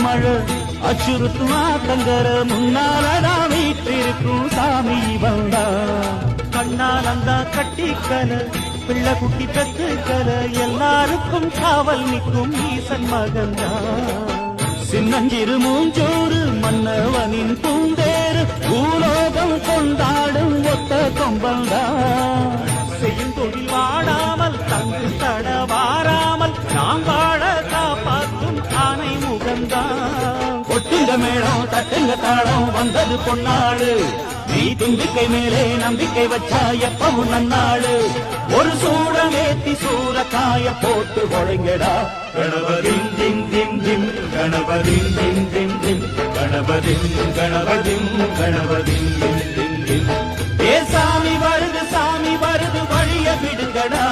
மழை அச்சுறுத்தும் ஆத்தங்கர முன்னாலதான் வீட்டிருக்கும் சாமி வந்தா கண்ணால் அந்த கட்டிக்கல பிள்ளை குட்டி பெத்துக்கல எல்லாருக்கும் காவல் நிற்கும் ஈசன் மகந்தா சின்னஞ்சிறு மூஞ்சோறு மன்னவனின் பூந்தேறு பூலோகம் கொண்டாடும் ஒத்த கொம்பந்தா செய்யும் தொழில் வாடாமல் தங்கு தட வாராமல் நாம் வாழ காப்பாற்றும் ஆனை முகந்தா ஒட்டுங்க மேளம் தட்டுங்க தாளம் வந்தது பொன்னாடு நீ தும்பிக்கை மேலே நம்பிக்கை வச்சா எப்பவும் நன்னாடு ஒரு சூடமேத்தி சூறக்காய போட்டு ஒழுங்கடா கணபதிம் திம் திம் திம் கணபதிம் திம் திம் திம் கணபதிம் கணபதிம் கணபதிம் திம் திம் திம் ஏ சாமி வருது வழிய விடுங்கடா